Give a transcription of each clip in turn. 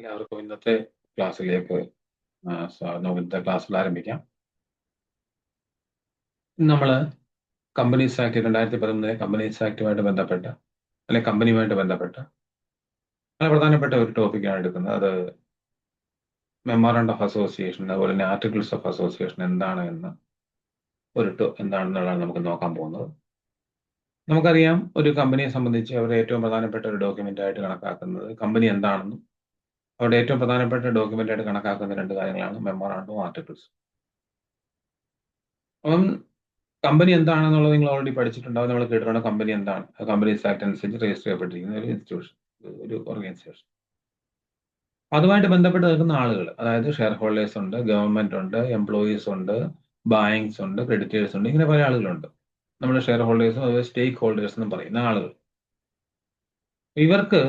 എല്ലാവർക്കും ഇന്നത്തെ ക്ലാസ്സിലേക്ക് നമുക്ക് ഇന്നത്തെ ക്ലാസ്സിൽ ആരംഭിക്കാം. നമ്മൾ കമ്പനീസ് ആക്ട് 2011 കമ്പനീസ് ആക്ടുമായിട്ട് ബന്ധപ്പെട്ട അല്ലെങ്കിൽ കമ്പനിയുമായിട്ട് ബന്ധപ്പെട്ട വളരെ പ്രധാനപ്പെട്ട ഒരു ടോപ്പിക്കാണ് എടുക്കുന്നത്. അത് മെമ്മോറാണ്ടം ഓഫ് അസോസിയേഷൻ, അതുപോലെ തന്നെ ആർട്ടിക്കിൾസ് ഓഫ് അസോസിയേഷൻ എന്താണ് എന്താണെന്നുള്ളതാണ് നമുക്ക് നോക്കാൻ പോകുന്നത്. നമുക്കറിയാം, ഒരു കമ്പനിയെ സംബന്ധിച്ച് അവരുടെ ഏറ്റവും പ്രധാനപ്പെട്ട ഒരു ഡോക്യുമെന്റ് ആയിട്ട് കണക്കാക്കുന്നത് കമ്പനി എന്താണെന്നും അവരുടെ ഏറ്റവും പ്രധാനപ്പെട്ട ഡോക്യുമെന്റ് ആയിട്ട് കണക്കാക്കുന്ന രണ്ട് കാര്യങ്ങളാണ് മെമ്മോറാണ്ടവും ആർട്ടിക്കിൾസും. അപ്പം കമ്പനി എന്താണെന്നുള്ളത് നിങ്ങൾ ഓൾറെഡി പഠിച്ചിട്ടുണ്ടാവും, നമ്മൾ കേട്ടിട്ടുണ്ട്. കമ്പനി എന്താണ്? കമ്പനീസ് ആക്ട് അനുസരിച്ച് രജിസ്റ്റർ ചെയ്യപ്പെട്ടിരിക്കുന്ന ഒരു ഇൻസ്റ്റിറ്റ്യൂഷൻ, ഒരു ഓർഗനൈസേഷൻ. അതുമായിട്ട് ബന്ധപ്പെട്ട് നിൽക്കുന്ന ആളുകൾ, അതായത് ഷെയർ ഹോൾഡേഴ്സ് ഉണ്ട്, ഗവൺമെന്റ് ഉണ്ട്, എംപ്ലോയീസ് ഉണ്ട്, ബാങ്ക്സ് ഉണ്ട്, ക്രെഡിറ്റേഴ്സ് ഉണ്ട്, ഇങ്ങനെ പല ആളുകളുണ്ട്. നമ്മൾ ഷെയർ ഹോൾഡേഴ്സും അതുപോലെ സ്റ്റേക്ക് ഹോൾഡേഴ്സ് എന്നും പറയുന്ന ആളുകൾ. ഇവർക്ക്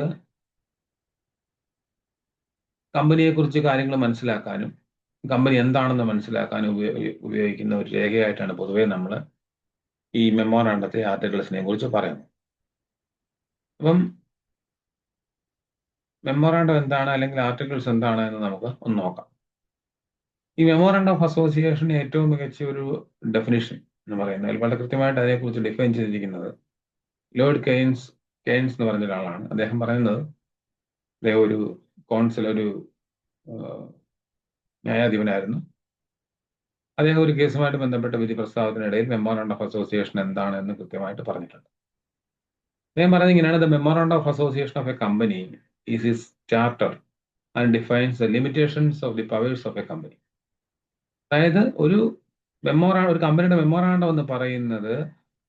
കമ്പനിയെ കുറിച്ച് കാര്യങ്ങൾ മനസ്സിലാക്കാനും കമ്പനി എന്താണെന്ന് മനസ്സിലാക്കാനും ഉപയോഗിക്കുന്ന ഒരു രേഖയായിട്ടാണ് പൊതുവെ നമ്മൾ ഈ മെമ്മോറാണ്ടത്തെ ആർട്ടിക്കിൾസിനെ കുറിച്ച് പറയുന്നത്. അപ്പം മെമ്മോറാണ്ടം എന്താണ് അല്ലെങ്കിൽ ആർട്ടിക്കിൾസ് എന്താണ് എന്ന് നമുക്ക് ഒന്ന് നോക്കാം. ഈ മെമ്മോറാണ്ടം ഓഫ് അസോസിയേഷൻ ഏറ്റവും മികച്ച ഒരു ഡെഫിനിഷൻ എന്ന് പറയുന്നത്, വളരെ കൃത്യമായിട്ട് അതിനെക്കുറിച്ച് ഡിഫൈൻ ചെയ്തിരിക്കുന്നത് ലോർഡ് കെയ്ൻസ് എന്ന് പറഞ്ഞ ഒരാളാണ്. അദ്ദേഹം പറയുന്നത്, അദ്ദേഹം ഒരു ഒരു ന്യായാധിപനായിരുന്നു. അദ്ദേഹം ഒരു കേസുമായിട്ട് ബന്ധപ്പെട്ട വിധി പ്രസ്താവത്തിനിടയിൽ മെമ്മോറാണ്ടം ഓഫ് അസോസിയേഷൻ എന്താണ് എന്ന് കൃത്യമായിട്ട് പറഞ്ഞിട്ടുണ്ട്. അദ്ദേഹം പറയുന്നത് ഇങ്ങനെയാണ്: the memorandum of association of A company is his charter and defines the limitations of the powers of a company. അതായത് ഒരു കമ്പനിയുടെ മെമ്മോറാണ്ടം എന്ന് പറയുന്നത്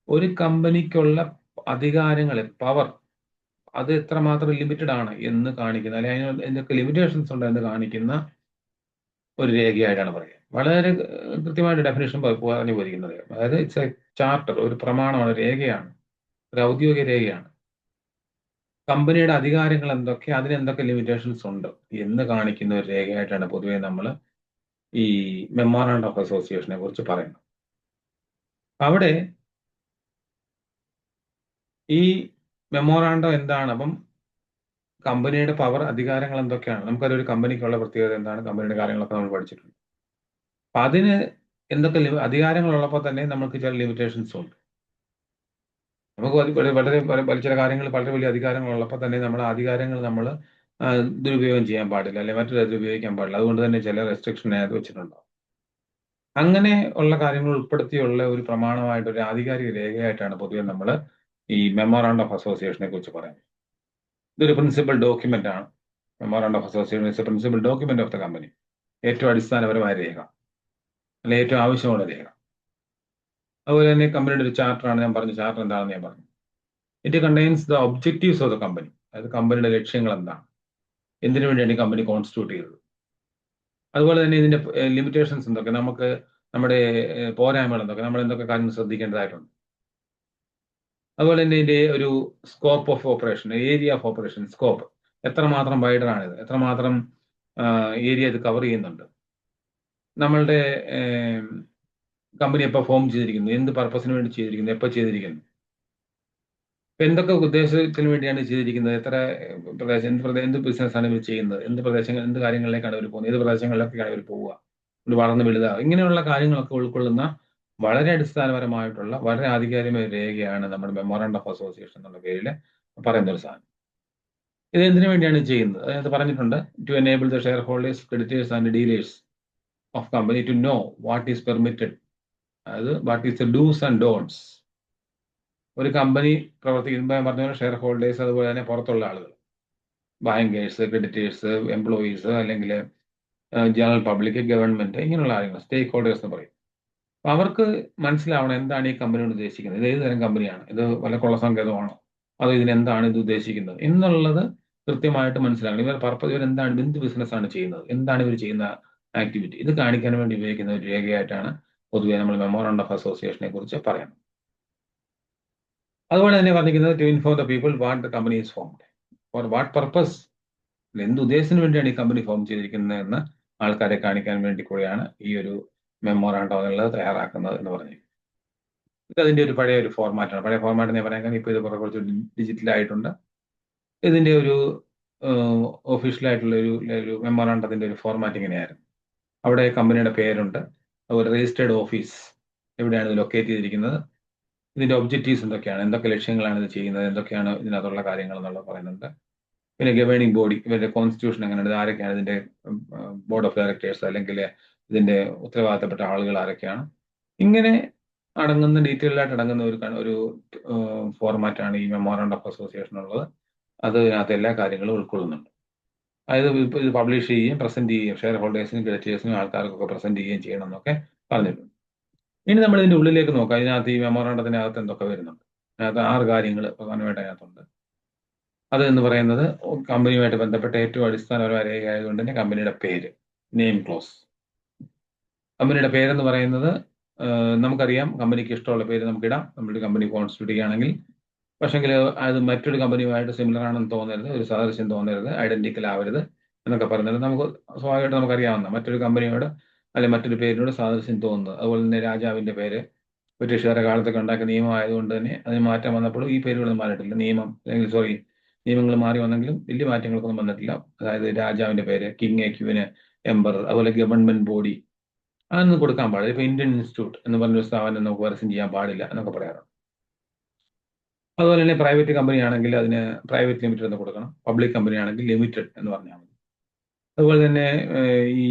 ഒരു കമ്പനിക്കുള്ള അധികാരങ്ങൾ, പവർ, അത് എത്രമാത്രം ലിമിറ്റഡ് ആണ് എന്ന് കാണിക്കുന്ന, അല്ലെങ്കിൽ അതിന് എന്തൊക്കെ ലിമിറ്റേഷൻസ് ഉണ്ട് എന്ന് കാണിക്കുന്ന ഒരു രേഖയായിട്ടാണ് പറയുക. വളരെ കൃത്യമായിട്ട് ഡെഫിനേഷൻ പറഞ്ഞു പോയിരിക്കുന്നത്. അതായത് ഇറ്റ്സ് എ ചാർട്ടർ, ഒരു പ്രമാണമാണ്, രേഖയാണ്, ഒരു ഔദ്യോഗിക രേഖയാണ്. കമ്പനിയുടെ അധികാരങ്ങൾ എന്തൊക്കെ, അതിനെന്തൊക്കെ ലിമിറ്റേഷൻസ് ഉണ്ട് എന്ന് കാണിക്കുന്ന ഒരു രേഖയായിട്ടാണ് പൊതുവെ നമ്മൾ ഈ മെമ്മോറാണ്ടം ഓഫ് അസോസിയേഷനെ കുറിച്ച് പറയുന്നത്. അവിടെ ഈ മെമ്മോറാണ്ടം എന്താണ്? അപ്പം കമ്പനിയുടെ പവർ, അധികാരങ്ങൾ എന്തൊക്കെയാണ്? നമുക്കതൊരു കമ്പനിക്കുള്ള പ്രത്യേകത എന്താണ്? കമ്പനിയുടെ കാര്യങ്ങളൊക്കെ നമ്മൾ പഠിച്ചിട്ടുണ്ട്. അപ്പൊ അതിന് എന്തൊക്കെ അധികാരങ്ങളുള്ളപ്പോൾ തന്നെ നമുക്ക് ചില ലിമിറ്റേഷൻസ് ഉണ്ട്. നമുക്ക് ചില കാര്യങ്ങൾ, വളരെ വലിയ അധികാരങ്ങളുള്ളപ്പോൾ തന്നെ നമ്മൾ അധികാരങ്ങൾ നമ്മൾ ദുരുപയോഗം ചെയ്യാൻ പാടില്ല, അല്ലെങ്കിൽ മറ്റൊരു തരത്തിൽ ഉപയോഗിക്കാൻ പാടില്ല. അതുകൊണ്ട് തന്നെ ചില റെസ്ട്രിക്ഷൻ അതിനകത്ത് വെച്ചിട്ടുണ്ടാവും. അങ്ങനെ ഉള്ള കാര്യങ്ങൾ ഉൾപ്പെടുത്തിയുള്ള ഒരു പ്രമാണമായിട്ട്, ഒരു ആധികാരിക രേഖയായിട്ടാണ് പൊതുവെ നമ്മൾ ഈ മെമ്മോറാണ്ടം ഓഫ് അസോസിയേഷനെ കുറിച്ച് പറയുന്നത്. ഇതൊരു പ്രിൻസിപ്പൽ ഡോക്യുമെന്റ് ആണ്. Memorandum of association is A principal document of the company. ഏറ്റവും അടിസ്ഥാനപരമായ രേഖ, അല്ലെങ്കിൽ ഏറ്റവും ആവശ്യമുള്ള രേഖ. അതുപോലെ തന്നെ കമ്പനിയുടെ ഒരു ചാർട്ടറാണ്. ഞാൻ പറഞ്ഞു ചാർട്ടർ എന്താണെന്ന് ഞാൻ പറഞ്ഞു. It contains the objectives of the company. അതായത് കമ്പനിയുടെ ലക്ഷ്യങ്ങൾ എന്താണ്, എന്തിനു വേണ്ടിയാണ് ഈ കമ്പനി കോൺസ്റ്റിറ്റ്യൂട്ട് ചെയ്തത്. അതുപോലെ തന്നെ ഇതിന്റെ ലിമിറ്റേഷൻസ് എന്തൊക്കെ, നമുക്ക് നമ്മുടെ പോരായ്മകൾ എന്തൊക്കെ, നമ്മൾ എന്തൊക്കെ കാര്യങ്ങൾ ശ്രദ്ധിക്കേണ്ടതായിട്ടുണ്ട്. അതുപോലെ തന്നെ ഇതിന്റെ ഒരു scope of operation, area of operation, scope എത്രമാത്രം വൈഡറാണിത്, എത്രമാത്രം ഏരിയ ഇത് കവർ ചെയ്യുന്നുണ്ട്. നമ്മളുടെ കമ്പനി എപ്പോൾ ഫോം ചെയ്തിരിക്കുന്നു, എന്ത് പർപ്പസിന് വേണ്ടി ചെയ്തിരിക്കുന്നു, എപ്പോൾ ചെയ്തിരിക്കുന്നു, എന്തൊക്കെ ഉദ്ദേശത്തിന് വേണ്ടിയാണ് ചെയ്തിരിക്കുന്നത്, എത്ര പ്രദേശം, എന്ത് ബിസിനസ്സാണ് ഇവർ ചെയ്യുന്നത്, എന്ത് കാര്യങ്ങളിലേക്കാണ് ഇവർ പോകുന്നത്, ഏത് പ്രദേശങ്ങളിലേക്കാണ് ഇവർ പോവുക, ഒരു വളർന്ന് വലുതാവുക, ഇങ്ങനെയുള്ള കാര്യങ്ങളൊക്കെ ഉൾക്കൊള്ളുന്ന വളരെ അടിസ്ഥാനപരമായിട്ടുള്ള വളരെ ആധികാരികമായ രേഖയാണ് നമ്മുടെ മെമ്മോറാണ്ടം ഓഫ് അസോസിയേഷൻ എന്നുള്ള പേരിൽ പറയുന്ന ഒരു സാധനം. ഇത് എന്തിനു വേണ്ടിയാണ് ചെയ്യുന്നത്? അതിനകത്ത് പറഞ്ഞിട്ടുണ്ട്, to enable the share holders, creditors and dealers of company to know what is permitted, അതായത് what is the dos and don'ts. ഒരു കമ്പനി പ്രവർത്തിക്കുമ്പോൾ ഞാൻ പറഞ്ഞ ഷെയർ ഹോൾഡേഴ്സ്, അതുപോലെ തന്നെ പുറത്തുള്ള ആളുകൾ, ബാങ്കേഴ്സ്, ക്രെഡിറ്റേഴ്സ്, എംപ്ലോയീസ്, അല്ലെങ്കിൽ ജനറൽ പബ്ലിക്, ഗവൺമെന്റ്, ഇങ്ങനെയുള്ള ആളുകൾ സ്റ്റേക്ക് ഹോൾഡേഴ്സ് എന്ന് പറയും. അപ്പൊ അവർക്ക് മനസ്സിലാവണം എന്താണ് ഈ കമ്പനിയോട് ഉദ്ദേശിക്കുന്നത്, ഇത് ഏത് തരം കമ്പനിയാണ്, ഇത് വല്ല കൊള്ളസങ്കേതമാണോ, അതോ ഇതിനെന്താണ് ഇത് ഉദ്ദേശിക്കുന്നത് എന്നുള്ളത് കൃത്യമായിട്ട് മനസ്സിലാക്കണം. ഇവരെന്താണ്, എന്ത് ബിസിനസ്സാണ് ചെയ്യുന്നത്, എന്താണ് ഇവർ ചെയ്യുന്ന ആക്ടിവിറ്റി, ഇത് കാണിക്കാൻ വേണ്ടി ഉപയോഗിക്കുന്ന ഒരു രേഖയായിട്ടാണ് പൊതുവെ നമ്മൾ മെമ്മോറാണ്ടം ഓഫ് അസോസിയേഷനെ കുറിച്ച് പറയുന്നത്. അതുപോലെ തന്നെ പറഞ്ഞിരിക്കുന്നത്, to inform the people what the company is formed for what purpose, എന്ത് ഉദ്ദേശത്തിന് വേണ്ടിയാണ് ഈ കമ്പനി ഫോം ചെയ്തിരിക്കുന്നത് എന്ന് ആൾക്കാരെ കാണിക്കാൻ വേണ്ടി കൂടിയാണ് ഈ ഒരു മെമ്മോറാണ്ടം എന്നുള്ളത് തയ്യാറാക്കുന്നത് എന്ന് പറഞ്ഞു. ഇത് അതിന്റെ ഒരു പഴയ ഫോർമാറ്റാണ്. പഴയ ഫോർമാറ്റ് എന്ന് പറയാൻ, ഇപ്പോൾ ഇത് കുറച്ച് ഡിജിറ്റൽ ആയിട്ടുണ്ട്. ഇതിന്റെ ഒരു ഒഫീഷ്യലായിട്ടുള്ള ഒരു മെമ്മോറാണ്ടത്തിന്റെ ഒരു ഫോർമാറ്റ് ഇങ്ങനെയായിരുന്നു. അവിടെ കമ്പനിയുടെ പേരുണ്ട്, അതുപോലെ രജിസ്റ്റേർഡ് ഓഫീസ് എവിടെയാണ് ഇത് ലൊക്കേറ്റ് ചെയ്തിരിക്കുന്നത്, ഇതിന്റെ ഒബ്ജക്റ്റീവ്സ് എന്തൊക്കെയാണ്, എന്തൊക്കെ ലക്ഷ്യങ്ങളാണ് ഇത് ചെയ്യുന്നത്, എന്തൊക്കെയാണ് ഇതിനകത്തുള്ള കാര്യങ്ങൾ എന്നുള്ളത് പറയുന്നുണ്ട്. പിന്നെ ഗവേണിംഗ് ബോഡി, ഇവരുടെ കോൺസ്റ്റിറ്റ്യൂഷൻ എങ്ങനെയാണ്, ഇത് ആരൊക്കെയാണ് ഇതിന്റെ ബോർഡ് ഓഫ് ഡയറക്ടേഴ്സ് അല്ലെങ്കിൽ ഇതിന്റെ ഉത്തരവാദിത്തപ്പെട്ട ആളുകൾ ആരൊക്കെയാണ്, ഇങ്ങനെ അടങ്ങുന്ന ഡീറ്റെയിൽഡ് ആയിട്ട് അടങ്ങുന്ന ഒരു ഫോർമാറ്റാണ് ഈ മെമ്മോറാണ്ടം ഓഫ് അസോസിയേഷൻ ഉള്ളത്. അതിനകത്ത് എല്ലാ കാര്യങ്ങളും ഉൾക്കൊള്ളുന്നുണ്ട്. അതായത് ഇത് പബ്ലിഷ് ചെയ്യുകയും പ്രസന്റ് ചെയ്യുകയും ഷെയർ ഹോൾഡേഴ്സിനും ക്രെഡിറ്റേഴ്സിനും ആൾക്കാർക്കൊക്കെ പ്രസന്റ് ചെയ്യുകയും ചെയ്യണം എന്നൊക്കെ പറഞ്ഞിട്ടുണ്ട്. ഇനി നമ്മൾ ഇതിന്റെ ഉള്ളിലേക്ക് നോക്കാം. ഇതിനകത്ത് ഈ മെമ്മോറാണ്ടത്തിനകത്ത് എന്തൊക്കെ വരുന്നുണ്ട്. അതിനകത്ത് 6 കാര്യങ്ങൾ പ്രധാനമായിട്ട് അതിനകത്തുണ്ട്. അത് എന്ന് പറയുന്നത് കമ്പനിയുമായിട്ട് ബന്ധപ്പെട്ട ഏറ്റവും അടിസ്ഥാനപരമായ രേഖയായതുകൊണ്ട് തന്നെ കമ്പനിയുടെ പേര്, നെയിം ക്ലോസ്. കമ്പനിയുടെ പേരെന്ന് പറയുന്നത് നമുക്കറിയാം, കമ്പനിക്ക് ഇഷ്ടമുള്ള പേര് നമുക്കിടാം. നമ്മുടെ കമ്പനി കോൺസ്റ്റിറ്റ്യൂട്ട് ചെയ്യുകയാണെങ്കിൽ. പക്ഷെങ്കിൽ അത് മറ്റൊരു കമ്പനിയുമായിട്ട് സിമിലർ ആണെന്ന് തോന്നരുത്, ഒരു സാദൃശ്യം തോന്നരുത്, ഐഡന്റിക്കൽ ആവരുത് എന്നൊക്കെ പറഞ്ഞത് നമുക്ക് സ്വാഭാവികമായിട്ട് നമുക്കറിയാവുന്ന മറ്റൊരു കമ്പനിയോട് അല്ലെങ്കിൽ മറ്റൊരു പേരിനോട് സാദൃശ്യം തോന്നുന്നത്. അതുപോലെ തന്നെ രാജാവിന്റെ പേര് ബ്രിട്ടീഷുകാരുടെ കാലത്തൊക്കെ ഉണ്ടാക്കിയ നിയമമായതുകൊണ്ട് തന്നെ അതിന് മാറ്റം വന്നപ്പോഴും ഈ പേരുകളൊന്നും മാറിയിട്ടില്ല. നിയമങ്ങൾ മാറി വന്നെങ്കിലും വലിയ മാറ്റങ്ങൾക്കൊന്നും വന്നിട്ടില്ല. അതായത് രാജാവിന്റെ പേര്, കിങ്, ക്യൂവിന്, എംബറർ, അതുപോലെ ഗവൺമെന്റ് ബോഡി അതൊന്നും കൊടുക്കാൻ പാടില്ല. ഇപ്പൊ ഇന്ത്യൻ ഇൻസ്റ്റിറ്റ്യൂട്ട് എന്ന് പറഞ്ഞൊരു സ്ഥാപനം നമുക്ക് പരസ്യം ചെയ്യാൻ പാടില്ല എന്നൊക്കെ പറയാറുണ്ട്. അതുപോലെ തന്നെ പ്രൈവറ്റ് കമ്പനി ആണെങ്കിൽ അതിന് പ്രൈവറ്റ് ലിമിറ്റഡ് എന്ന് കൊടുക്കണം. പബ്ലിക് കമ്പനി ആണെങ്കിൽ ലിമിറ്റഡ് എന്ന് പറഞ്ഞാൽ മതി. അതുപോലെ തന്നെ ഈ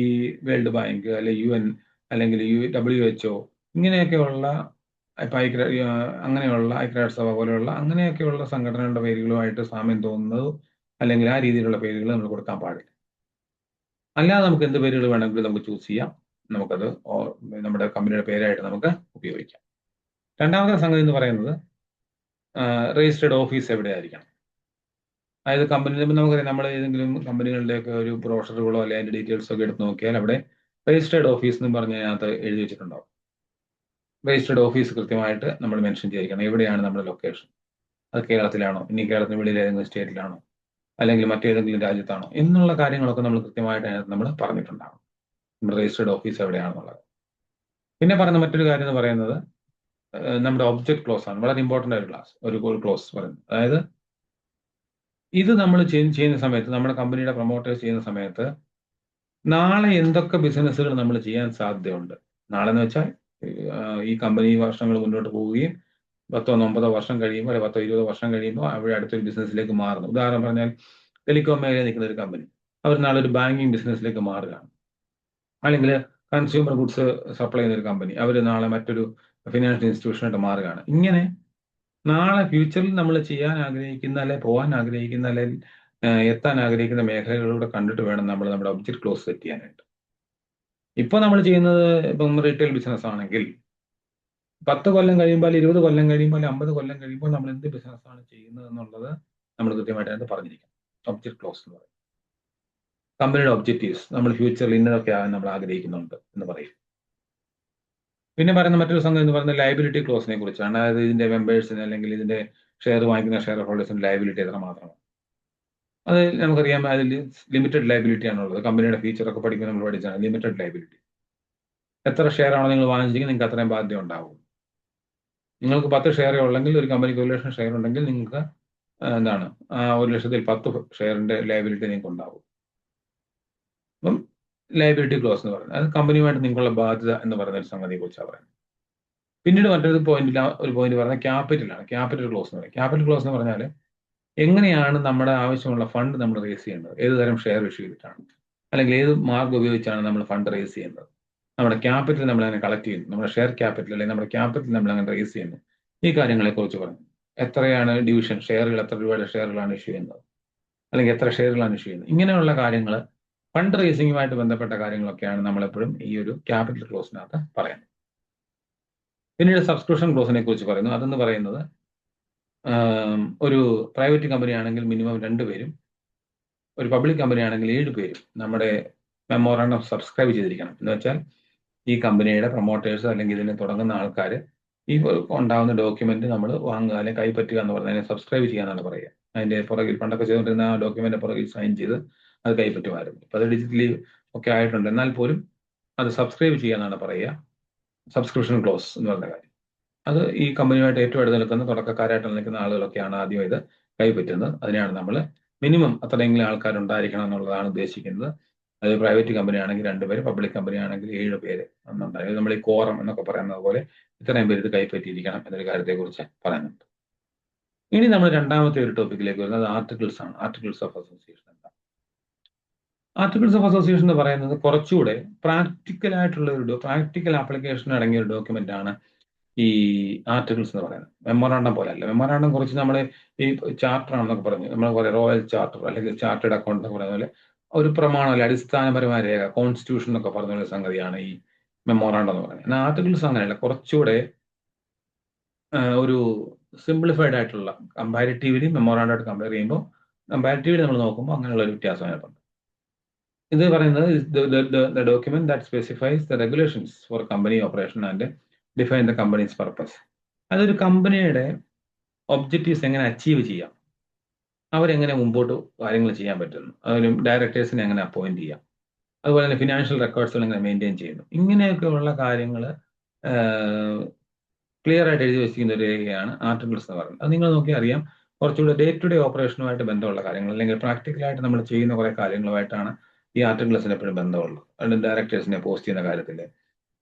വേൾഡ് ബാങ്ക് അല്ലെങ്കിൽ UN അല്ലെങ്കിൽ WHO ഇങ്ങനെയൊക്കെയുള്ള അങ്ങനെയുള്ള ഐക്യരാഷ്ട്രസഭ പോലെയുള്ള അങ്ങനെയൊക്കെയുള്ള സംഘടനകളുടെ പേരുകളുമായിട്ട് സാമ്യം തോന്നുന്നത് അല്ലെങ്കിൽ ആ രീതിയിലുള്ള പേരുകൾ നമ്മൾ കൊടുക്കാൻ പാടില്ല. അല്ലാതെ നമുക്ക് എന്ത് പേരുകൾ വേണമെങ്കിലും നമുക്ക് ചൂസ് ചെയ്യാം. നമുക്കത് നമ്മുടെ കമ്പനിയുടെ പേരായിട്ട് നമുക്ക് ഉപയോഗിക്കാം. രണ്ടാമത്തെ സംഗതി എന്ന് പറയുന്നത് രജിസ്റ്റേർഡ് ഓഫീസ് എവിടെയായിരിക്കണം. അതായത് കമ്പനി നമുക്കറിയാം, നമ്മൾ ഏതെങ്കിലും കമ്പനികളുടെയൊക്കെ ഒരു ബ്രോഷറുകളോ അല്ലെങ്കിൽ അതിന്റെ ഡീറ്റെയിൽസ് ഒക്കെ എടുത്ത് നോക്കിയാൽ അവിടെ രജിസ്റ്റേർഡ് ഓഫീസ് എന്ന് പറഞ്ഞ് അതിനകത്ത് എഴുതി വെച്ചിട്ടുണ്ടാവും. രജിസ്റ്റേർഡ് ഓഫീസ് കൃത്യമായിട്ട് നമ്മൾ മെൻഷൻ ചെയ്തിരിക്കണം. എവിടെയാണ് നമ്മുടെ ലൊക്കേഷൻ, അത് കേരളത്തിലാണോ, ഇനി കേരളത്തിന് വെളിയിൽ ഏതെങ്കിലും സ്റ്റേറ്റിലാണോ, അല്ലെങ്കിൽ മറ്റേതെങ്കിലും രാജ്യത്താണോ എന്നുള്ള കാര്യങ്ങളൊക്കെ നമ്മൾ കൃത്യമായിട്ട് അതിനകത്ത് നമ്മൾ പറഞ്ഞിട്ടുണ്ടാകും, നമ്മുടെ രജിസ്റ്റേർഡ് ഓഫീസ് എവിടെയാണെന്നുള്ളത്. പിന്നെ പറയുന്ന മറ്റൊരു കാര്യം എന്ന് പറയുന്നത് നമ്മുടെ ഒബ്ജക്ട് ക്ലോസ് ആണ്. വളരെ ഇമ്പോർട്ടൻ്റ് ഒരു ക്ലോസ് പറയുന്നത്. അതായത് ഇത് നമ്മൾ ചെയ്യുന്ന സമയത്ത്, നമ്മുടെ കമ്പനിയുടെ പ്രൊമോട്ടേഴ്സ് ചെയ്യുന്ന സമയത്ത് നാളെ എന്തൊക്കെ ബിസിനസ്സുകൾ നമ്മൾ ചെയ്യാൻ സാധ്യതയുണ്ട്. നാളെ എന്ന് വെച്ചാൽ ഈ കമ്പനി വർഷങ്ങൾ മുന്നോട്ട് പോവുകയും 10-9 വർഷം കഴിയുമ്പോൾ അല്ലെങ്കിൽ 10-20 വർഷം കഴിയുമ്പോൾ അവിടെ അടുത്തൊരു ബിസിനസ്സിലേക്ക് മാറുന്നു. ഉദാഹരണം പറഞ്ഞാൽ ടെലികോം മേഖലയിൽ നിൽക്കുന്ന ഒരു കമ്പനി അവർ നാളെ ഒരു ബാങ്കിങ് ബിസിനസ്സിലേക്ക് മാറുകയാണ്. അല്ലെങ്കിൽ കൺസ്യൂമർ ഗുഡ്സ് സപ്ലൈ ചെയ്യുന്ന ഒരു കമ്പനി അവർ നാളെ മറ്റൊരു ഫിനാൻഷ്യൽ ഇൻസ്റ്റിറ്റ്യൂഷനായിട്ട് മാറുകയാണ്. ഇങ്ങനെ നാളെ ഫ്യൂച്ചറിൽ നമ്മൾ ചെയ്യാൻ ആഗ്രഹിക്കുന്ന അല്ലെ പോകാൻ ആഗ്രഹിക്കുന്ന അല്ലെങ്കിൽ എത്താൻ ആഗ്രഹിക്കുന്ന മേഖലകളിലൂടെ കണ്ടിട്ട് വേണം നമ്മൾ നമ്മുടെ ഒബ്ജക്ട് ക്ലോസ് സെറ്റ് ചെയ്യാനായിട്ട്. ഇപ്പൊ നമ്മൾ ചെയ്യുന്നത് ഇപ്പം റീറ്റെയിൽ ബിസിനസ് ആണെങ്കിൽ 10 കൊല്ലം കഴിയുമ്പോൾ, 20 കൊല്ലം കഴിയുമ്പോൾ, 50 കൊല്ലം കഴിയുമ്പോൾ നമ്മൾ എന്ത് ബിസിനസ്സാണ് ചെയ്യുന്നത് എന്നുള്ളത് നമ്മൾ കൃത്യമായിട്ട് അതിനകത്ത് പറഞ്ഞിരിക്കണം. ഒബ്ജക്ട് ക്ലോസ് എന്ന് പറയും. കമ്പനിയുടെ ഒബ്ജക്റ്റീവ്സ്, നമ്മൾ ഫ്യൂച്ചറിൽ ഇന്നതൊക്കെ ആകാൻ നമ്മൾ ആഗ്രഹിക്കുന്നുണ്ട് എന്ന് പറയും. പിന്നെ പറയുന്ന മറ്റൊരു സംഗതി എന്ന് പറയുന്നത് ലയബിലിറ്റി ക്ലോസിനെ കുറിച്ചാണ്. അതായത് ഇതിന്റെ മെമ്പേഴ്സിന് അല്ലെങ്കിൽ ഇതിന്റെ ഷെയർ വാങ്ങിക്കുന്ന ഷെയർ ഹോൾഡേഴ്സിന് ലയബിലിറ്റി എത്ര മാത്രമാണ്. അത് നമുക്കറിയാം, അതിൽ ലിമിറ്റഡ് ലയബിലിറ്റി ആണുള്ളത്. കമ്പനിയുടെ ഫീച്ചറൊക്കെ പഠിക്കുമ്പോൾ നമ്മൾ പഠിച്ചാണ് ലിമിറ്റഡ് ലയബിലിറ്റി. എത്ര ഷെയർ ആണോ നിങ്ങൾ വാങ്ങിച്ചിരിക്കുന്നത് നിങ്ങൾക്ക് അത്രയും ബാധ്യത ഉണ്ടാവും. നിങ്ങൾക്ക് 10 ഷെയറേ ഉള്ളെങ്കിൽ, ഒരു കമ്പനിക്ക് 1 ലക്ഷം ഷെയർ ഉണ്ടെങ്കിൽ നിങ്ങൾക്ക് എന്താണ് 1 ലക്ഷത്തിൽ 10 ഷെയറിന്റെ ലയബിലിറ്റി നിങ്ങൾക്ക് ഉണ്ടാവും. അപ്പം ലയബിലിറ്റി ക്ലോസ് എന്ന് പറയുന്നത് അത് കമ്പനിയുമായിട്ട് നിങ്ങൾക്കുള്ള ബാധ്യത എന്ന് പറയുന്ന ഒരു സംഗതിയെ കുറിച്ചാണ് പറയുന്നത്. പിന്നീട് മറ്റൊരു പോയിന്റ് പറയുന്നത് ക്യാപിറ്റലാണ്. ക്യാപിറ്റൽ ക്ലോസ് എന്ന് പറയും. ക്യാപിറ്റൽ ക്ലോസ് എന്ന് പറഞ്ഞാൽ എങ്ങനെയാണ് നമ്മുടെ ആവശ്യമുള്ള ഫണ്ട് നമ്മൾ റേസ് ചെയ്യുന്നത്, ഏത് തരം ഷെയർ ഇഷ്യൂ ചെയ്തിട്ടാണ്, അല്ലെങ്കിൽ ഏത് മാർഗം ഉപയോഗിച്ചാണ് നമ്മൾ ഫണ്ട് റേസ് ചെയ്യുന്നത്, നമ്മുടെ ക്യാപിറ്റൽ നമ്മൾ അങ്ങനെ കളക്ട് ചെയ്യുന്നു, നമ്മുടെ ഷെയർ ക്യാപിറ്റൽ അല്ലെങ്കിൽ നമ്മുടെ ക്യാപിറ്റൽ നമ്മൾ അങ്ങനെ റേസ് ചെയ്യുന്നു, ഈ കാര്യങ്ങളെ കുറിച്ച് പറഞ്ഞു. എത്രയാണ് ഡിവിഷൻ ഷെയറുകൾ, എത്ര രൂപയുടെ ഷെയറുകളാണ് ഇഷ്യൂ ചെയ്യുന്നത്, അല്ലെങ്കിൽ എത്ര ഷെയറുകളാണ് ഇഷ്യൂ ചെയ്യുന്നത്, ഇങ്ങനെയുള്ള കാര്യങ്ങൾ, ഫണ്ട് റേസിംഗുമായിട്ട് ബന്ധപ്പെട്ട കാര്യങ്ങളൊക്കെയാണ് നമ്മളെപ്പോഴും ഈ ഒരു ക്യാപിറ്റൽ ക്ലോസിനകത്ത് പറയുന്നത്. പിന്നീട് സബ്സ്ക്രിപ്ഷൻ ക്ലോസിനെ കുറിച്ച് പറയുന്നു. അതെന്ന് പറയുന്നത് ഒരു പ്രൈവറ്റ് കമ്പനി ആണെങ്കിൽ മിനിമം 2 പേരും, ഒരു പബ്ലിക് കമ്പനി ആണെങ്കിൽ 7 പേരും നമ്മുടെ മെമ്മോറാണ്ടം സബ്സ്ക്രൈബ് ചെയ്തിരിക്കണം. എന്ന് വെച്ചാൽ ഈ കമ്പനിയുടെ പ്രൊമോട്ടേഴ്സ് അല്ലെങ്കിൽ ഇതിനെ തുടങ്ങുന്ന ആൾക്കാർ ഈ ഉണ്ടാകുന്ന ഡോക്യുമെന്റ് നമ്മൾ വാങ്ങുക അല്ലെങ്കിൽ കൈപ്പറ്റുക എന്ന് പറഞ്ഞാൽ സബ്സ്ക്രൈബ് ചെയ്യാന്നാണ് പറയുക. അതിന്റെ പുറകിൽ പണ്ടൊക്കെ ചെയ്തുകൊണ്ടിരുന്ന ആ ഡോക്യുമെന്റ് പുറകിൽ സൈൻ ചെയ്ത് അത് കൈപ്പറ്റുമായിരുന്നു. ഇപ്പൊ അത് ഡിജിറ്റലി ഒക്കെ ആയിട്ടുണ്ട്. എന്നാൽ പോലും അത് സബ്സ്ക്രൈബ് ചെയ്യാന്നാണ് പറയുക. സബ്സ്ക്രിപ്ഷൻ ക്ലോസ് എന്ന് പറഞ്ഞ കാര്യം അത് ഈ കമ്പനിയുമായിട്ട് ഏറ്റവും അടുത്ത് നിൽക്കുന്ന തുടക്കക്കാരായിട്ട് നിൽക്കുന്ന ആളുകളൊക്കെയാണ് ആദ്യം ഇത് കൈപ്പറ്റുന്നത്. അതിനെയാണ് നമ്മൾ മിനിമം അത്രയെങ്കിലും ആൾക്കാരുണ്ടായിരിക്കണം എന്നുള്ളതാണ് ഉദ്ദേശിക്കുന്നത്. അത് പ്രൈവറ്റ് കമ്പനി ആണെങ്കിൽ 2 പേര്, പബ്ലിക് കമ്പനി ആണെങ്കിൽ 7 പേര് എന്നുണ്ടായത്. നമ്മൾ ഈ കോറം എന്നൊക്കെ പറയുന്നത് പോലെ ഇത്രയും പേര് ഇത് കൈപ്പറ്റിയിരിക്കണം എന്നൊരു കാര്യത്തെക്കുറിച്ച് പറയുന്നുണ്ട്. ഇനി നമ്മൾ രണ്ടാമത്തെ ഒരു ടോപ്പിക്കിലേക്ക് വരുന്നത് ആർട്ടിക്കിൾസ് ആണ്. ആർട്ടിക്കിൾസ് ഓഫ് അസോസിയേഷൻ എന്താണ്? ആർട്ടിക്കിൾസ് ഓഫ് അസോസിയേഷൻ എന്ന് പറയുന്നത് കുറച്ചുകൂടെ പ്രാക്ടിക്കൽ ആപ്ലിക്കേഷൻ അടങ്ങിയ ഒരു ഡോക്യുമെന്റ് ആണ് ഈ ആർട്ടിക്കിൾസ് എന്ന് പറയുന്നത്. മെമ്മോറാണ്ടം പോലെ അല്ല. മെമ്മോറാണ്ടം കുറച്ച് നമ്മൾ ഈ ചാർട്ടർ ആണെന്നൊക്കെ പറഞ്ഞു, നമ്മൾ പറയാം റോയൽ ചാർട്ടർ അല്ലെങ്കിൽ ചാർട്ടേഡ് അക്കൗണ്ട് എന്നൊക്കെ പറയുന്ന പോലെ ഒരു പ്രമാണം അല്ലെ അടിസ്ഥാനപരമായ രേഖ, കോൺസ്റ്റിറ്റ്യൂഷൻ എന്നൊക്കെ പറഞ്ഞ ഒരു സംഗതിയാണ് ഈ മെമ്മോറാണ്ടം എന്ന് പറയുന്നത്. എന്നാൽ ആർട്ടിക്കിൾസ് അങ്ങനെയല്ല, കുറച്ചുകൂടെ ഒരു സിംപ്ലിഫൈഡ് ആയിട്ടുള്ള, കമ്പാരിറ്റീവ്ലി മെമ്മോറാണ്ടമായിട്ട് കമ്പയർ ചെയ്യുമ്പോൾ, കമ്പാരിറ്റീവ്ലി നമ്മൾ നോക്കുമ്പോൾ അങ്ങനെയുള്ള ഒരു വ്യത്യാസം അതിനകത്തുണ്ട്. ഇത് പറയുന്നത് document that specifies the regulations for company operation and define the company's purpose. അതൊരു കമ്പനിയുടെ ഒബ്ജക്റ്റീവ്സ് എങ്ങനെ അച്ചീവ് ചെയ്യാം, അവരെങ്ങനെ മുമ്പോട്ട് കാര്യങ്ങൾ ചെയ്യാൻ പറ്റുന്നു, അതിലും ഡയറക്ടേഴ്സിനെ എങ്ങനെ അപ്പോയിന്റ് ചെയ്യാം, അതുപോലെ തന്നെ ഫിനാൻഷ്യൽ റെക്കോർഡ്സുകൾ എങ്ങനെ മെയിൻറ്റെയിൻ ചെയ്യുന്നു, ഇങ്ങനെയൊക്കെയുള്ള കാര്യങ്ങൾ ക്ലിയർ ആയിട്ട് എഴുതി വെച്ചിരിക്കുന്ന ഒരു രേഖയാണ് ആർട്ടിക്കിൾസ് എന്ന് പറയുന്നത്. അത് നിങ്ങൾ നോക്കി അറിയാം, കുറച്ചുകൂടെ ഡേ ടു ഡേ ഓപ്പറേഷനുമായിട്ട് ബന്ധമുള്ള കാര്യങ്ങൾ അല്ലെങ്കിൽ പ്രാക്ടിക്കലായിട്ട് നമ്മൾ ചെയ്യുന്ന കുറെ കാര്യങ്ങളുമായിട്ടാണ് ഈ ആർട്ടിക്കിൾസിന് എപ്പോഴും ബന്ധമുള്ളത്. അതുകൊണ്ട് ഡയറക്ടേഴ്സിനെ പോസ്റ്റ് ചെയ്യുന്ന കാര്യത്തിൽ,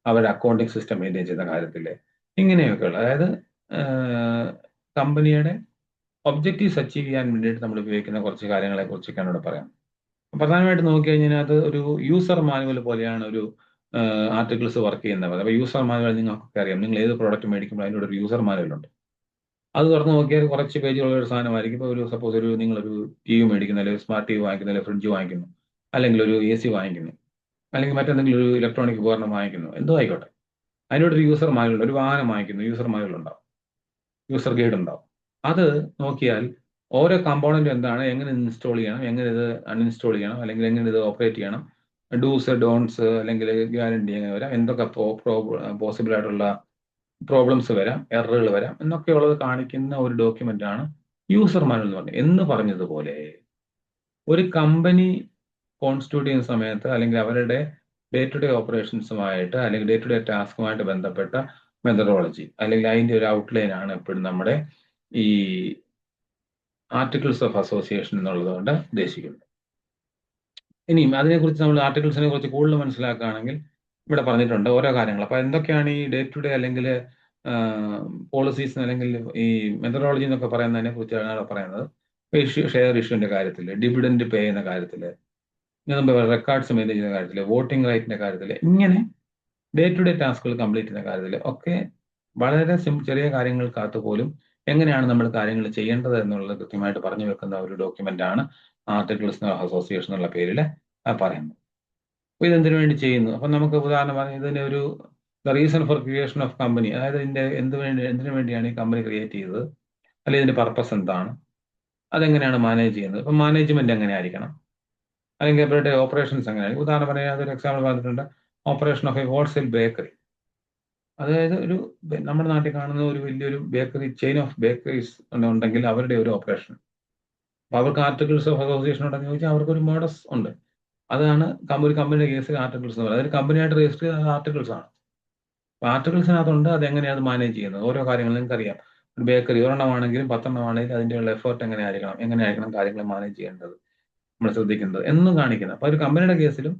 അവരുടെ അക്കൗണ്ടിങ് സിസ്റ്റം മെയിൻറ്റെയിൻ ചെയ്യുന്ന കാര്യത്തിൽ, ഇങ്ങനെയൊക്കെയുള്ള, അതായത് കമ്പനിയുടെ ഒബ്ജക്റ്റീവ്സ് അച്ചീവ് ചെയ്യാൻ വേണ്ടിയിട്ട് നമ്മൾ ഉപയോഗിക്കുന്ന കുറച്ച് കാര്യങ്ങളെ കുറിച്ചൊക്കെയാണ് ഇവിടെ പറയാം. പ്രധാനമായിട്ട് നോക്കി കഴിഞ്ഞാൽ അത് ഒരു യൂസർ മാനുവൽ പോലെയാണ് ഒരു ആർട്ടിക്കിൾസ് വർക്ക് ചെയ്യുന്നത്. അപ്പോൾ യൂസർ മാനുവൽ നിങ്ങൾക്കൊക്കെ അറിയാം, നിങ്ങൾ ഏത് പ്രോഡക്റ്റ് മേടിക്കുമ്പോൾ അതിൻ്റെ ഒരു യൂസർ മാനുവൽ ഉണ്ട്. അത് തുറന്ന് നോക്കിയാൽ കുറച്ച് പേജുള്ള ഒരു സാധനമായിരിക്കും. ഇപ്പോൾ ഒരു സപ്പോസ് നിങ്ങളൊരു ടി വി മേടിക്കുന്നു, അല്ലെങ്കിൽ സ്മാർട്ട് ടി വി വാങ്ങിക്കുന്നു, അല്ലെങ്കിൽ ഫ്രിഡ്ജ് വാങ്ങിക്കുന്നു, അല്ലെങ്കിൽ ഒരു AC വാങ്ങിക്കുന്നു, അല്ലെങ്കിൽ മറ്റെന്തെങ്കിലും ഒരു ഇലക്ട്രോണിക് ഉപകരണം വാങ്ങിക്കുന്നു, എന്തോ ആയിക്കോട്ടെ, അതിനോട് ഒരു യൂസർ മാനുവൽ ഉണ്ട്. ഒരു വാഹനം വാങ്ങിക്കുന്നു, യൂസർ മാനുവൽ ഉണ്ടാവും, യൂസർ ഗൈഡ് ഉണ്ടാവും. അത് നോക്കിയാൽ ഓരോ കമ്പോണന്റും എന്താണ്, എങ്ങനെ ഇൻസ്റ്റാൾ ചെയ്യണം, എങ്ങനെ ഇത് അൺഇൻസ്റ്റാൾ ചെയ്യണം, അല്ലെങ്കിൽ എങ്ങനെ ഇത് ഓപ്പറേറ്റ് ചെയ്യണം, ഡൂസ് ഡോൺസ് അല്ലെങ്കിൽ ഗ്യാരണ്ടി എങ്ങനെ വരാം, എന്തൊക്കെ പോസിബിൾ ആയിട്ടുള്ള പ്രോബ്ലംസ് വരാം, എററുകൾ വരാം എന്നൊക്കെയുള്ളത് കാണിക്കുന്ന ഒരു ഡോക്യുമെന്റ് ആണ് യൂസർ മാനുവൽ എന്ന് പറഞ്ഞത്. എന്ന് പറഞ്ഞതുപോലെ ഒരു കമ്പനി കോൺസ്റ്റിറ്റ്യൂട്ട് ചെയ്യുന്ന സമയത്ത്, അല്ലെങ്കിൽ അവരുടെ ഡേ ടു ഡേ ഓപ്പറേഷൻസുമായിട്ട് അല്ലെങ്കിൽ ഡേ ടു ഡേ ടാസ്കുമായിട്ട് ബന്ധപ്പെട്ട മെത്തഡോളജി അല്ലെങ്കിൽ അതിന്റെ ഒരു ഔട്ട്ലൈൻ ആണ് എപ്പോഴും നമ്മുടെ ഈ ആർട്ടിക്കിൾസ് ഓഫ് അസോസിയേഷൻ എന്നുള്ളത് കൊണ്ട് ഉദ്ദേശിക്കുന്നത്. ഇനിയും അതിനെക്കുറിച്ച് നമ്മൾ ആർട്ടിക്കിൾസിനെ കുറിച്ച് കൂടുതൽ മനസ്സിലാക്കുകയാണെങ്കിൽ ഇവിടെ പറഞ്ഞിട്ടുണ്ട് ഓരോ കാര്യങ്ങൾ. അപ്പൊ എന്തൊക്കെയാണ് ഈ ഡേ ടു ഡേ അല്ലെങ്കിൽ പോളിസീസ് അല്ലെങ്കിൽ ഈ മെത്തഡോളജി എന്നൊക്കെ പറയുന്നതിനെ കുറിച്ചാണ് അവിടെ പറയുന്നത്. ഷെയർ ഇഷ്യൂവിന്റെ കാര്യത്തിൽ, ഡിവിഡൻഡ് പേ ചെയ്യുന്ന കാര്യത്തിൽ, റെക്കോർഡ്സ് മെയിൻറ്റെയിൻ ചെയ്യുന്ന കാര്യത്തിൽ, വോട്ടിംഗ് റൈറ്റിന്റെ കാര്യത്തിൽ, ഇങ്ങനെ ഡേ ടു ഡേ ടാസ്കുകൾ കംപ്ലീറ്റ് ചെയ്യുന്ന കാര്യത്തിൽ ഒക്കെ വളരെ ചെറിയ കാര്യങ്ങൾക്കകത്ത് പോലും എങ്ങനെയാണ് നമ്മൾ കാര്യങ്ങൾ ചെയ്യേണ്ടത് എന്നുള്ളത് കൃത്യമായിട്ട് പറഞ്ഞു വെക്കുന്ന ഒരു ഡോക്യുമെന്റ് ആണ് ആർട്ടിക്കിൾസ് ഓഫ് അസോസിയേഷൻ എന്നുള്ള പേരിൽ പറയുന്നത്. അപ്പൊ ഇതെന്തിനു വേണ്ടി ചെയ്യുന്നു? അപ്പൊ നമുക്ക് ഉദാഹരണം പറഞ്ഞാൽ ഇതിന്റെ ഒരു reason for creation of company, അതായത് എന്തിനു വേണ്ടിയാണ് ഈ കമ്പനി ക്രിയേറ്റ് ചെയ്തത്, അല്ലെങ്കിൽ ഇതിന്റെ പർപ്പസ് എന്താണ്, അതെങ്ങനെയാണ് മാനേജ് ചെയ്യുന്നത്, ഇപ്പൊ മാനേജ്മെന്റ് എങ്ങനെ ആയിരിക്കണം, അല്ലെങ്കിൽ അവരുടെ ഓപ്പറേഷൻസ് എങ്ങനെയാണ്. ഉദാഹരണം പറയാൻ അതൊരു എക്സാമ്പിൾ പറഞ്ഞിട്ടുണ്ട്, operation of A wholesale bakery. അതായത് നമ്മുടെ നാട്ടിൽ കാണുന്ന ഒരു വലിയൊരു ബേക്കറി ചെയിൻ ഓഫ് ബേക്കറീസ് ഉണ്ടെങ്കിൽ അവരുടെ ഒരു ഓപ്പറേഷൻ, അപ്പൊ അവർക്ക് ആർട്ടിക്കിൾസ് ഓഫ് അസോസിയേഷൻ ഉണ്ടെന്ന് ചോദിച്ചാൽ അവർക്ക് ഒരു മോഡസ് ഉണ്ട്. അതാണ് ഒരു കമ്പനിയുടെ കേസിൽ ആർട്ടിക്കിൾസ് എന്ന് പറയുന്നത്. അതൊരു കമ്പനിയായിട്ട് രജിസ്റ്റർ ചെയ്ത ആർട്ടിക്കിൾസ് ആണ്. അപ്പൊ ആർട്ടിക്കിൾസിനകത്തുണ്ട് അത് എങ്ങനെയാണ് മാനേജ് ചെയ്യുന്നത്, ഓരോ കാര്യങ്ങളും നിങ്ങൾക്കറിയാം. ഒരു ബേക്കറി ഒരെണ്ണമാണെങ്കിലും 10 എണ്ണമാണെങ്കിലും അതിൻ്റെയുള്ള എഫേർട്ട് എങ്ങനെയായിരിക്കണം കാര്യങ്ങൾ മാനേജ് ചെയ്യേണ്ടത്, നമ്മൾ ശ്രദ്ധിക്കുന്നത് എന്നും കാണിക്കുന്നത്. അപ്പൊ ഒരു കമ്പനിയുടെ കേസിലും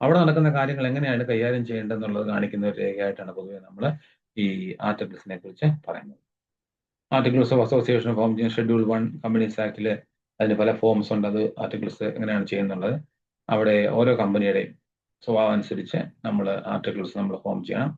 അവിടെ നടക്കുന്ന കാര്യങ്ങൾ എങ്ങനെയാണ് കൈകാര്യം ചെയ്യേണ്ടത് എന്നുള്ളത് കാണിക്കുന്ന ഒരു രേഖയായിട്ടാണ് പൊതുവെ നമ്മൾ ഈ ആർട്ടിക്കിൾസിനെ കുറിച്ച് പറയുന്നത്. ആർട്ടിക്കിൾസ് ഓഫ് അസോസിയേഷൻ ഫോം ചെയ്യുന്ന ഷെഡ്യൂൾ 1 കമ്പനീസ് ആക്ടിൽ അതിന് പല ഫോംസ് ഉണ്ട്. അത് ആർട്ടിക്കിൾസ് എങ്ങനെയാണ് ചെയ്യുന്നുള്ളത്, അവിടെ ഓരോ കമ്പനിയുടെയും സ്വഭാവം അനുസരിച്ച് നമ്മൾ ആർട്ടിക്കിൾസ് നമ്മൾ ഫോം ചെയ്യണം.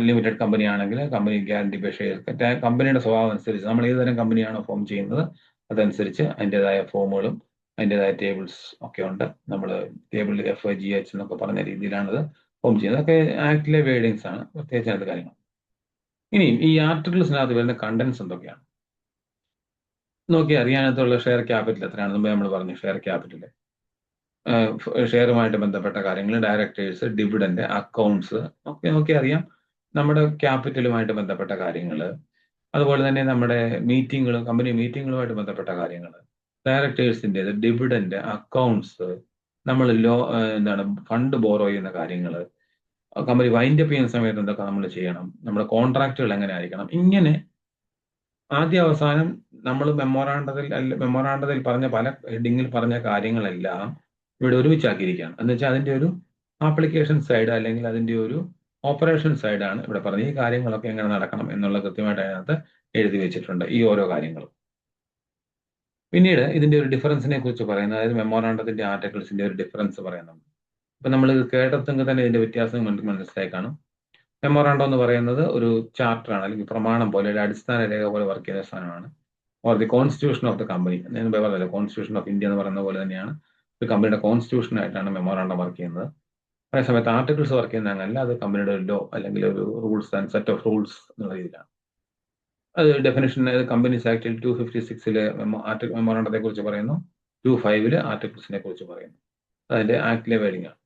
ലിമിറ്റഡ് കമ്പനി ആണെങ്കിൽ കമ്പനി ഗ്യാരണ്ടി ബൈ ഷെയർ, കമ്പനിയുടെ സ്വഭാവം അനുസരിച്ച് നമ്മൾ ഏതുതരം കമ്പനിയാണോ ഫോം ചെയ്യുന്നത് അതനുസരിച്ച് അതിൻ്റെതായ ഫോമുകളും അതിൻ്റെതായ ടേബിൾസ് ഒക്കെ ഉണ്ട്. നമ്മൾ ടേബിൾ FIGH എന്നൊക്കെ പറഞ്ഞ രീതിയിലാണത് ഫോം ചെയ്യുന്നത്. അതൊക്കെ ആക്ടിലെ വേർഡിങ്സ് ആണ്, പ്രത്യേകിച്ച് അതിനകത്ത് കാര്യങ്ങൾ. ഇനിയും ഈ ആർട്ടിക്കിൾസിനകത്ത് വരുന്ന കണ്ടന്റ്സ് എന്തൊക്കെയാണ് നോക്കി അറിയാനത്തുള്ള ഷെയർ ക്യാപിറ്റൽ എത്രയാണ്. മുമ്പ് നമ്മൾ പറഞ്ഞു ഷെയർ ക്യാപിറ്റൽ, ഷെയറുമായിട്ട് ബന്ധപ്പെട്ട കാര്യങ്ങൾ, ഡയറക്ടേഴ്സ്, ഡിവിഡൻഡ്, അക്കൗണ്ട്സ് ഒക്കെ നോക്കി അറിയാം. നമ്മുടെ ക്യാപിറ്റലുമായിട്ട് ബന്ധപ്പെട്ട കാര്യങ്ങൾ, അതുപോലെ തന്നെ നമ്മുടെ മീറ്റിങ്ങുകളും കമ്പനി മീറ്റിങ്ങുകളുമായിട്ട് ബന്ധപ്പെട്ട കാര്യങ്ങൾ, ഡയറക്ടേഴ്സിൻ്റെത്, ഡിവിഡൻഡ്, അക്കൗണ്ട്സ്, നമ്മൾ ഫണ്ട് ബോറോ ചെയ്യുന്ന കാര്യങ്ങൾ, കമ്പനി വൈൻഡ് അപ്പ് ചെയ്യുന്ന സമയത്ത് എന്തൊക്കെ നമ്മൾ ചെയ്യണം, നമ്മുടെ കോൺട്രാക്റ്റുകൾ എങ്ങനെ ആയിരിക്കണം, ഇങ്ങനെ ആദ്യ അവസാനം നമ്മൾ മെമ്മോറാണ്ടത്തിൽ പറഞ്ഞ പല ഹെഡിങ്ങിൽ പറഞ്ഞ കാര്യങ്ങളെല്ലാം ഇവിടെ ഒരുമിച്ചാക്കിയിരിക്കുകയാണ്. എന്ന് വെച്ചാൽ അതിന്റെ ഒരു ആപ്ലിക്കേഷൻ സൈഡ് അല്ലെങ്കിൽ അതിന്റെ ഒരു ഓപ്പറേഷൻ സൈഡാണ് ഇവിടെ പറഞ്ഞത്. ഈ കാര്യങ്ങളൊക്കെ എങ്ങനെ നടക്കണം എന്നുള്ള കൃത്യമായിട്ട് അതിനകത്ത് എഴുതി വെച്ചിട്ടുണ്ട്, ഈ ഓരോ കാര്യങ്ങളും. പിന്നീട് ഇതിന്റെ ഒരു ഡിഫറൻസിനെ കുറിച്ച് പറയുന്നത്, അതായത് മെമ്മോറാണ്ടത്തിന്റെ ആർട്ടിക്കിൾസിന്റെ ഒരു ഡിഫറൻസ് പറയുന്നുണ്ട്. അപ്പൊ നമ്മൾ കേട്ടത്തെങ്കിൽ തന്നെ ഇതിന്റെ വ്യത്യാസം മനസ്സിലായി കാണും. മെമ്മോറാണ്ടം എന്ന് പറയുന്നത് ഒരു ചാർട്ടറാണ്, അല്ലെങ്കിൽ പ്രമാണം പോലെ, ഒരു അടിസ്ഥാന രേഖ പോലെ വർക്ക് ചെയ്യുന്ന സാധനമാണ്. Or the constitution of the company. ഞാൻ മുമ്പേ പറഞ്ഞല്ലോ, കോൺസ്റ്റിറ്റ്യൂഷൻ ഓഫ് ഇന്ത്യ എന്ന് പറയുന്ന പോലെ തന്നെയാണ് ഒരു കമ്പനിയുടെ കോൺസ്റ്റിറ്റ്യൂഷൻ ആയിട്ടാണ് മെമ്മോറാണ്ടം വർക്ക് ചെയ്യുന്നത്. അതേസമയത്ത് ആർട്ടിക്കിൾസ് വർക്ക് ചെയ്യുന്ന അങ്ങനല്ല, അത് കമ്പനിയുടെ ഒരു ലോ അല്ലെങ്കിൽ ഒരു rules and set of rules എന്നുള്ള രീതിയിലാണ്. അത് ഡെഫിനിഷൻ കമ്പനീസ് ആക്ടിൽ 256 മെമ്മോറാണ്ടത്തെ കുറിച്ച് പറയുന്നു, 25 ആർട്ടിക്കിൾസിനെ കുറിച്ച് പറയുന്നു. അതിന്റെ ആക്ടിലെ വേർഡിംഗ് ആണ്.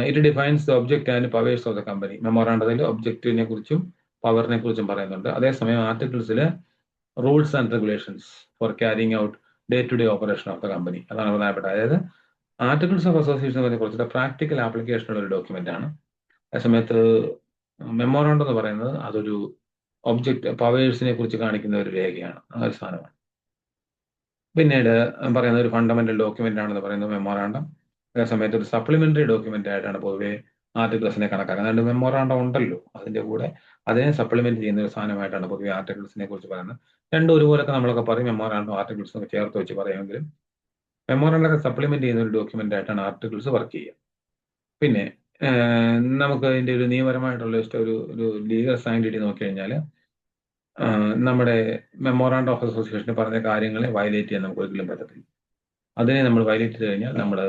It defines the object and powers of the company. മെമ്മോറാണ്ടത്തിൽ ഒബ്ജക്റ്റിനെ കുറിച്ചും പവറിനെ കുറിച്ചും പറയുന്നുണ്ട്. അതേസമയം ആർട്ടിക്കിൾസിൽ rules and regulations for carrying out day to day operation of the company. അതാണ് പ്രധാനപ്പെട്ട. അതായത് ആർട്ടിക്കിൾസ് ഓഫ് അസോസിയേഷൻ കുറച്ചുകൂടെ പ്രാക്ടിക്കൽ ആപ്ലിക്കേഷൻ ഉള്ള ഒരു ഡോക്യുമെന്റ് ആണ്. അതേസമയത്ത് മെമ്മോറാണ്ടം എന്ന് പറയുന്നത് അതൊരു ഒബ്ജക്ട് പവേഴ്സിനെ കുറിച്ച് കാണിക്കുന്ന ഒരു രേഖയാണ്, ആ ഒരു സാധനമാണ്. പിന്നീട് പറയുന്ന ഒരു ഫണ്ടമെന്റൽ ഡോക്യുമെന്റ് ആണെന്ന് പറയുന്നത് മെമ്മോറാണ്ടം. അതേസമയത്ത് ഒരു സപ്ലിമെന്ററി ഡോക്യുമെന്റ് ആയിട്ടാണ് പൊതുവെ ആർട്ടിക്കിൾസിനെ കണക്കാക്കുന്നത്. അതുകൊണ്ട് മെമ്മോറാണ്ടം ഉണ്ടല്ലോ, അതിന്റെ കൂടെ അതിനെ സപ്ലിമെന്റ് ചെയ്യുന്ന ഒരു സാധനമായിട്ടാണ് പൊതുവെ ആർട്ടിക്കിൾസിനെ കുറിച്ച് പറയുന്നത്. രണ്ടും ഒരുപോലൊക്കെ നമ്മളൊക്കെ പറയും, മെമ്മോറാണ്ടം ആർട്ടിക്കിൾസും ഒക്കെ ചേർത്ത് വെച്ച് പറയുമെങ്കിലും മെമ്മോറാണ്ടം സപ്ലിമെന്റ് ചെയ്യുന്ന ഒരു ഡോക്യുമെന്റ് ആയിട്ടാണ് ആർട്ടിക്കിൾസ് വർക്ക് ചെയ്യുക. പിന്നെ നമുക്ക് ഇതിന്റെ ഒരു നിയമപരമായിട്ടുള്ള ഒരു ലീഗൽ സാങ്ക്ടിറ്റി നോക്കിക്കഴിഞ്ഞാൽ, നമ്മുടെ മെമ്മോറാണ്ടം ഓഫ് അസോസിയേഷന് പറഞ്ഞ കാര്യങ്ങളെ വയലേറ്റ് ചെയ്യാൻ നമുക്ക് ഒരിക്കലും പറ്റത്തില്ല. അതിനെ നമ്മൾ വയലേറ്റ് ചെയ്ത് കഴിഞ്ഞാൽ നമ്മൾ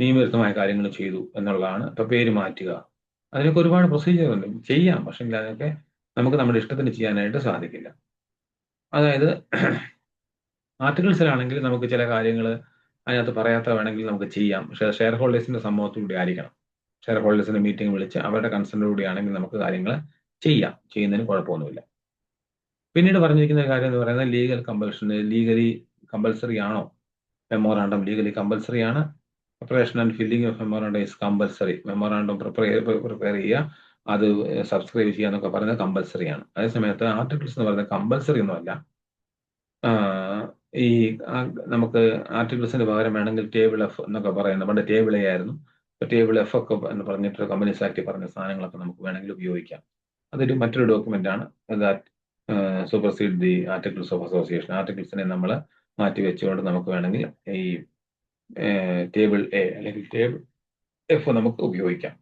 നിയമവിരുദ്ധമായ കാര്യങ്ങൾ ചെയ്തു എന്നുള്ളതാണ്. ഇപ്പൊ പേര് മാറ്റുക, അതിനൊക്കെ ഒരുപാട് പ്രൊസീജിയർ ഉണ്ട്, ചെയ്യാം. പക്ഷെ അതൊക്കെ നമുക്ക് നമ്മുടെ ഇഷ്ടത്തിന് ചെയ്യാനായിട്ട് സാധിക്കില്ല. അതായത് ആർട്ടിക്കിൾസിലാണെങ്കിൽ നമുക്ക് ചില കാര്യങ്ങൾ അതിനകത്ത് പറയാത്ത വേണമെങ്കിൽ നമുക്ക് ചെയ്യാം. പക്ഷെ ഷെയർ ഹോൾഡേഴ്സിന്റെ സമ്മതത്തോടുകൂടി ആയിരിക്കണം. ഷെയർ ഹോൾഡേഴ്സിന്റെ മീറ്റിംഗ് വിളിച്ച് അവരുടെ കൺസെന്റോടുകൂടി ആണെങ്കിൽ നമുക്ക് കാര്യങ്ങൾ ചെയ്യാം, ചെയ്യുന്നതിന് കുഴപ്പമൊന്നുമില്ല. പിന്നീട് പറഞ്ഞിരിക്കുന്ന കാര്യം എന്ന് പറയുന്നത് ലീഗൽ കമ്പൽഷൻ. ലീഗലി കമ്പൽസറി ആണോ മെമ്മോറാണ്ടം? ലീഗലി കമ്പൽസറി ആണ്. Preparation and filling of memorandum is compulsory. Memorandum prepare ചെയ്യുക, അത് സബ്സ്ക്രൈബ് ചെയ്യുക എന്നൊക്കെ പറയുന്നത് കമ്പൽസറി ആണ്. അതേസമയത്ത് ആർട്ടിക്കിൾസ് എന്ന് പറയുന്നത് കമ്പൽസറി ഒന്നുമല്ല. ഈ നമുക്ക് ആർട്ടിക്കിൾസിന് പകരം വേണമെങ്കിൽ ടേബിൾ എഫ് എന്നൊക്കെ പറയുന്നത്, പണ്ട് ടേബിൾ എ ആയിരുന്നു. ഇപ്പൊ ടേബിൾ എഫ് ഒക്കെ എന്ന് പറഞ്ഞിട്ട് കമ്പനീസ് ആക്ടിൽ പറഞ്ഞ സാധനങ്ങളൊക്കെ നമുക്ക് വേണമെങ്കിൽ ഉപയോഗിക്കാം. അതൊരു മറ്റൊരു ഡോക്യുമെന്റ് ആണ്. Supersede the articles of association. ആർട്ടിക്കിൾസിനെ നമ്മൾ മാറ്റി വെച്ചുകൊണ്ട് നമുക്ക് വേണമെങ്കിൽ ഈ ടേബിൾ എ അല്ലെങ്കിൽ ടേബിൾ എഫ് നമുക്ക് ഉപയോഗിക്കാം.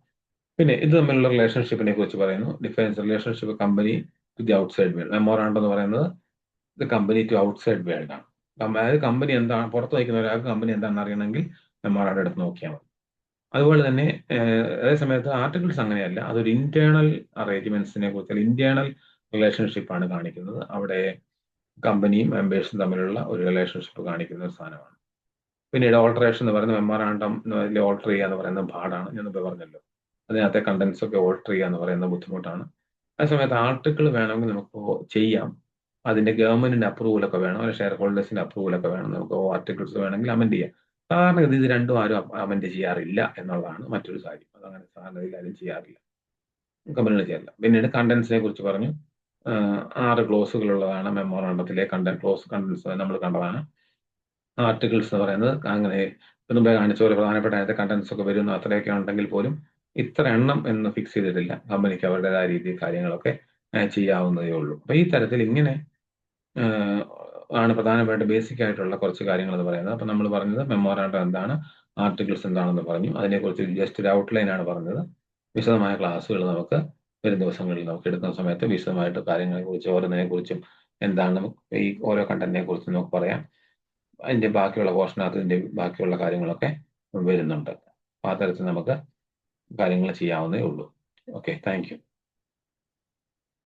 പിന്നെ ഇത് തമ്മിലുള്ള റിലേഷൻഷിപ്പിനെ കുറിച്ച് പറയുന്നു. Defines relationship company to the outside world. Memorandum എന്ന് പറയുന്നത് ഇത് കമ്പനി ടു ഔട്ട്സൈഡ് വേൾഡ് ആണ്. അതായത് കമ്പനി എന്താണ്, പുറത്ത് നിൽക്കുന്ന ഒരാൾക്ക് കമ്പനി എന്താണെന്ന് അറിയണമെങ്കിൽ മെമ്മോറാണ്ടം എടുത്ത് നോക്കിയാൽ മതി. അതുപോലെ തന്നെ അതേ സമയത്ത് ആർട്ടിക്കിൾസ് അങ്ങനെയല്ല, അതൊരു ഇന്റേണൽ അറേഞ്ച്മെന്റ്സിനെ കുറിച്ച്, ഇന്റേണൽ റിലേഷൻഷിപ്പ് ആണ് കാണിക്കുന്നത്. അവിടെ കമ്പനിയും മെമ്പേഴ്സും തമ്മിലുള്ള ഒരു റിലേഷൻഷിപ്പ് കാണിക്കുന്ന ഒരു സാധനമാണ്. പിന്നീട് ഓൾട്ടറേഷൻ എന്ന് പറയുന്നത് മെമ്മോറാണ്ടം ഓൾട്ടർ ചെയ്യുക എന്ന് പറയുന്നത് പാടാണ്, ഞാൻ മുമ്പേ പറഞ്ഞല്ലോ. അതിനകത്തെ കണ്ടന്റ്സ് ഒക്കെ ഓൾട്ടർ ചെയ്യുക എന്ന് പറയുന്നത് ബുദ്ധിമുട്ടാണ്. അതേസമയത്ത് ആർട്ടിക്കിൾ വേണമെങ്കിൽ നമുക്ക് ചെയ്യാം. അതിന്റെ ഗവൺമെന്റിന്റെ അപ്രൂവൽ ഒക്കെ വേണം, ഷെയർ ഹോൾഡേഴ്സിന്റെ അപ്രൂവൽ ഒക്കെ വേണം. നമുക്ക് ആർട്ടിക്കിൾസ് വേണമെങ്കിൽ അമെന്റ് ചെയ്യാം. സാധാരണഗതി ഇത് രണ്ടും ആരും അമെന്റ് ചെയ്യാറില്ല എന്നുള്ളതാണ് മറ്റൊരു കാര്യം. അതങ്ങനെ സാധാരണഗതിയിൽ ആരും ചെയ്യാറില്ല, കമ്പനികൾ ചെയ്യാറില്ല. പിന്നീട് കണ്ടന്റ്സിനെ കുറിച്ച് പറഞ്ഞു. 6 ക്ലോസുകളുള്ളതാണ് മെമ്മോറാണ്ടത്തിലെ കണ്ടന്റ്സ് നമ്മൾ കണ്ടതാണ്. ആർട്ടിക്കിൾസ് എന്ന് പറയുന്നത് അങ്ങനെ മുമ്പേ കാണിച്ച പോലെ പ്രധാനപ്പെട്ട അതിനകത്തെ കണ്ടന്റ്സ് ഒക്കെ വരുന്നു, അത്രയൊക്കെ ഉണ്ടെങ്കിൽ പോലും ഇത്ര എണ്ണം എന്ന് ഫിക്സ് ചെയ്തിട്ടില്ല. കമ്പനിക്ക് അവരുടേതായ രീതിയിൽ കാര്യങ്ങളൊക്കെ ചെയ്യാവുന്നതേ ഉള്ളൂ. അപ്പൊ ഈ തരത്തിൽ ഇങ്ങനെ ആണ് പ്രധാനമായിട്ട് ബേസിക് ആയിട്ടുള്ള കുറച്ച് കാര്യങ്ങൾ എന്ന് പറയുന്നത്. അപ്പൊ നമ്മൾ പറഞ്ഞത് മെമ്മോറാണ്ടം എന്താണ്, ആർട്ടിക്കിൾസ് എന്താണെന്ന് പറഞ്ഞു. അതിനെക്കുറിച്ച് ജസ്റ്റ് ഒരു ഔട്ട്ലൈൻ ആണ് പറഞ്ഞത്. വിശദമായ ക്ലാസ്സുകൾ നമുക്ക് വരും ദിവസങ്ങളിൽ നമുക്ക് എടുക്കുന്ന സമയത്ത് വിശദമായിട്ട് കാര്യങ്ങളെ കുറിച്ച്, ഓരോന്നിനെ കുറിച്ചും എന്താണ് ഈ ഓരോ കണ്ടന്റിനെ കുറിച്ചും നമുക്ക് പറയാം. അതിന്റെ ബാക്കിയുള്ള പോർഷനകത്ത് ഇതിന്റെ ബാക്കിയുള്ള കാര്യങ്ങളൊക്കെ വരുന്നുണ്ട്. അപ്പൊ ആ തരത്തിൽ നമുക്ക് കാര്യങ്ങൾ ചെയ്യാവുന്നേ ഉള്ളൂ. Okay, thank you.